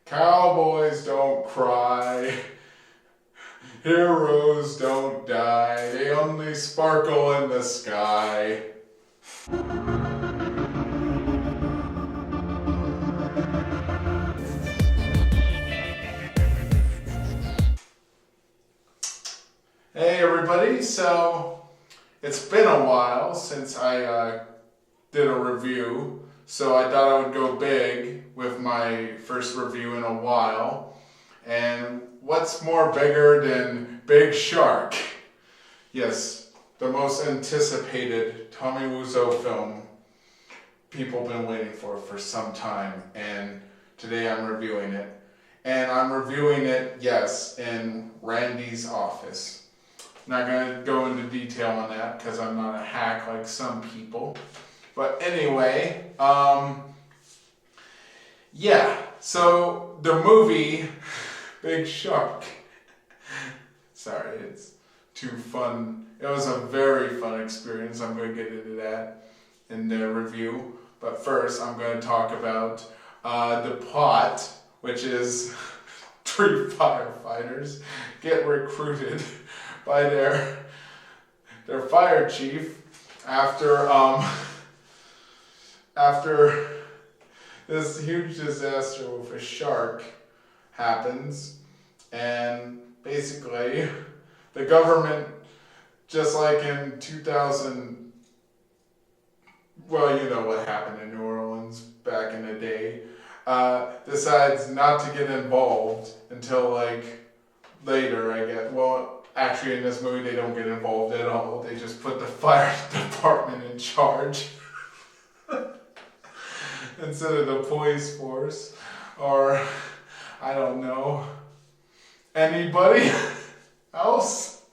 Cowboys don't cry. Heroes don't die. They only sparkle in the sky. Hey everybody, so it's been a while since I did a review, so I thought I would go big with my first review in a while. And what's more bigger than Big Shark? Yes, the most anticipated Tommy Wiseau film people have been waiting for some time, and today I'm reviewing it. And I'm reviewing it, yes, in Randy's office. Not going to go into detail on that because I'm not a hack like some people. But anyway, yeah, so the movie Big Shark. Sorry, it's too fun. It was a very fun experience. I'm going to get into that in the review. But first, I'm going to talk about the plot, which is 3 firefighters get recruited by their fire chief after this huge disaster with a shark happens, and basically the government, just like in 2000, well, you know what happened in New Orleans back in the day, decides not to get involved until like later, I guess. Well, actually in this movie they don't get involved at all. They just put the fire department in charge instead of the police force, or I don't know, anybody else.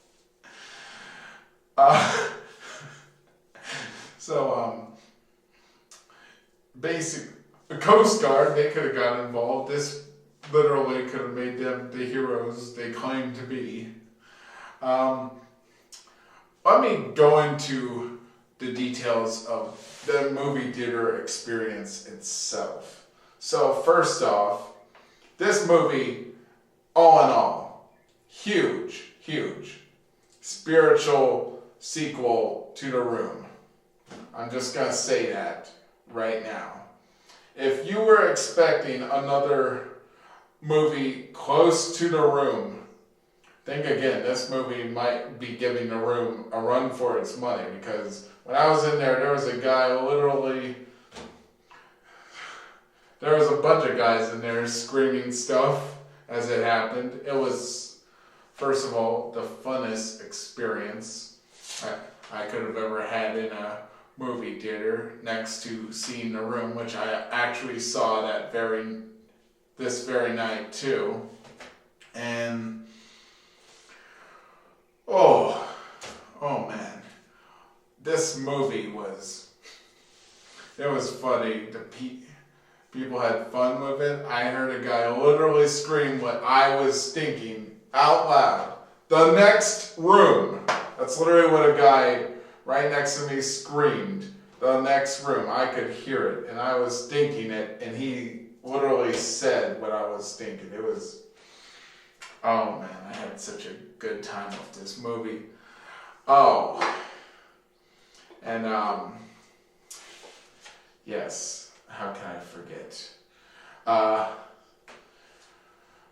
Basic, the Coast Guard, they could have got involved. This literally could have made them the heroes they claim to be. Let me go into the details of the movie theater experience itself. So first off, this movie, all in all, huge spiritual sequel to The Room. I'm just going to say that right now. If you were expecting another movie close to The Room, think again. This movie might be giving The Room a run for its money, because when I was in there was a guy there was a bunch of guys in there screaming stuff as it happened. It was, first of all, the funnest experience I could have ever had in a movie theater, next to seeing The Room, which I actually saw this very night too. And oh man, this movie was funny. People had fun with it. I heard a guy literally scream what I was thinking out loud. The next room. That's literally what a guy right next to me screamed. The next room. I could hear it, and I was thinking it, and he literally said what I was thinking. It was, oh man, I had such a good time with this movie. Oh, and yes, how can I forget?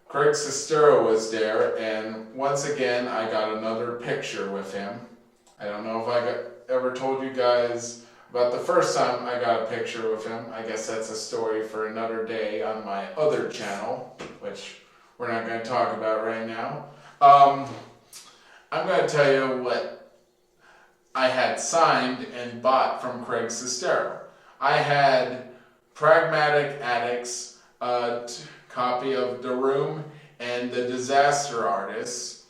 Craig Sestero was there, and once again I got another picture with him. I don't know if I ever told you guys about the first time I got a picture with him. I guess that's a story for another day on my other channel, which we're not going to talk about right now. I'm going to tell you what I had signed and bought from Craig Sestero. I had Pragmatic Addicts, copy of The Room, and The Disaster Artist.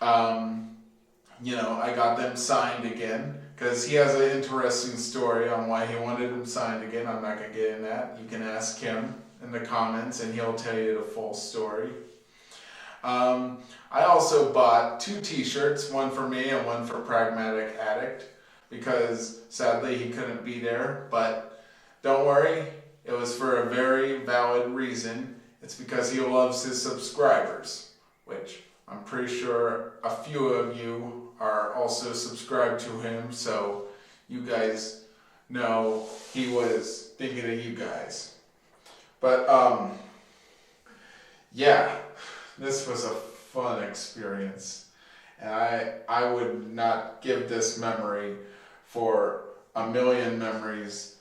I got them signed again because he has an interesting story on why he wanted them signed again. I'm not going to get in that. You can ask him in the comments and he'll tell you the full story. I also bought 2 t-shirts, one for me and one for Pragmatic Addict, because sadly he couldn't be there, but don't worry, it was for a very valid reason, It's because he loves his subscribers, which I'm pretty sure a few of you are also subscribed to him, so you guys know he was thinking of you guys. But yeah, this was a fun experience, and I would not give this memory for a million memories.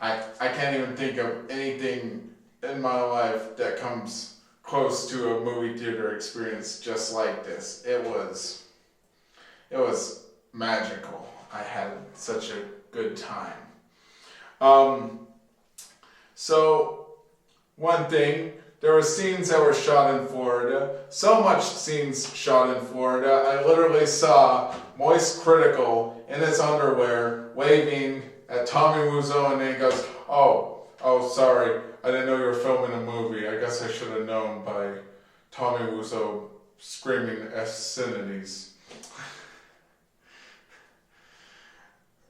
I can't even think of anything in my life that comes close to a movie theater experience just like this. It was magical. I had such a good time. So one thing, there were scenes that were shot in Florida. So much scenes shot in Florida. I literally saw Moist Critical in his underwear waving at Tommy Wiseau, and then he goes, oh, sorry, I didn't know you were filming a movie. I guess I should have known by Tommy Wiseau screaming obscenities.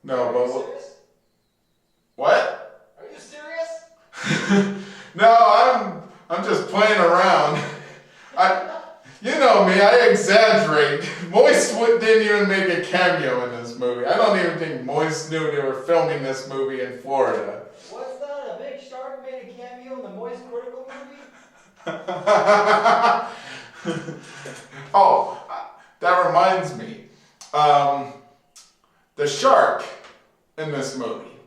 No, but serious? What? Are you serious? No, I'm just playing around. You know me, I exaggerate. Moist didn't even make a cameo in this movie. I don't even think Moist knew they were filming this movie in Florida. What's that? A Big Shark made a cameo in the Moist Critical movie? Oh, that reminds me. The shark in this movie.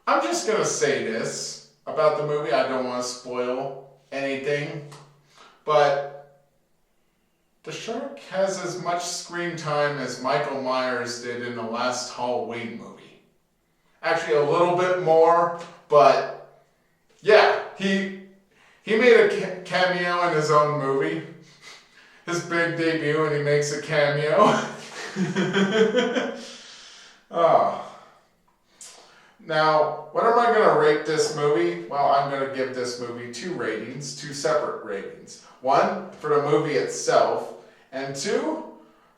I'm just going to say this about the movie. I don't want to spoil anything. But the shark has as much screen time as Michael Myers did in the last Halloween movie. Actually, a little bit more, but yeah, he made a cameo in his own movie. His big debut, and he makes a cameo. Oh. Now, what am I going to rate this movie? Well, I'm going to give this movie two separate ratings. One, for the movie itself, and two,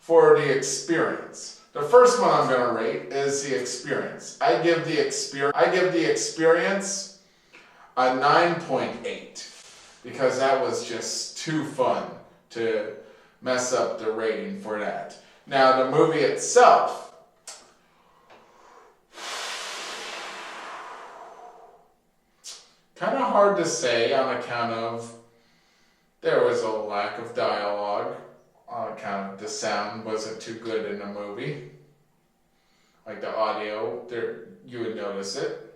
for the experience. The first one I'm going to rate is the experience. I give the experience a 9.8 because that was just too fun to mess up the rating for that. Now, the movie itself, kind of hard to say on account of there was a lack of dialogue, on account of the sound wasn't too good in the movie. Like the audio, there you would notice it.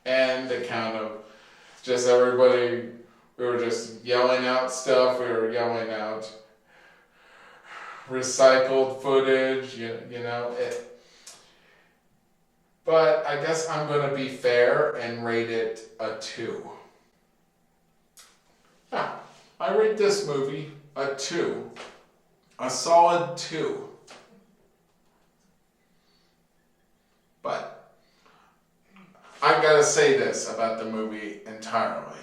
And the count of just everybody, we were just yelling out stuff, we were yelling out recycled footage, you know, it. But I guess I'm going to be fair and rate it a 2. Yeah, I rate this movie a 2. A solid 2. But I've got to say this about the movie entirely.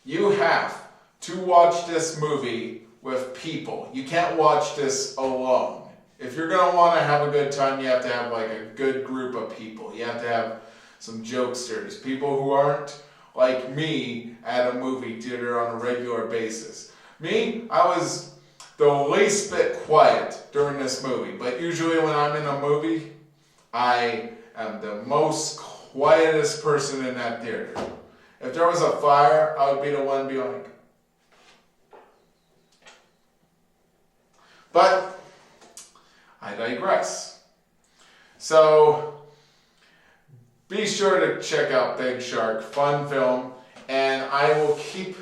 You have to watch this movie with people. You can't watch this alone. If you're going to want to have a good time, you have to have like a good group of people. You have to have some jokesters, people who aren't like me at a movie theater on a regular basis. Me, I was the least bit quiet during this movie, but usually when I'm in a movie, I am the most quietest person in that theater. If there was a fire, I would be the one to be like, but I digress. So, be sure to check out Big Shark, fun film, and I will keep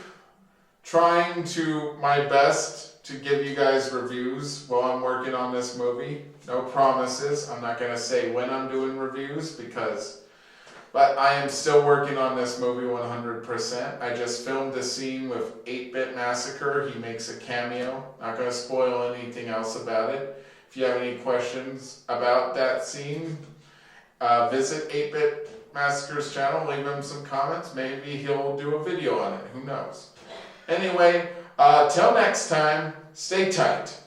trying to my best to give you guys reviews while I'm working on this movie. No promises. I'm not going to say when I'm doing reviews but I am still working on this movie 100%. I just filmed the scene with 8-Bit Massacre. He makes a cameo. Not going to spoil anything else about it. If you have any questions about that scene, visit 8-Bit Massacre's channel, leave him some comments. Maybe he'll do a video on it. Who knows? Anyway, till next time, stay tight.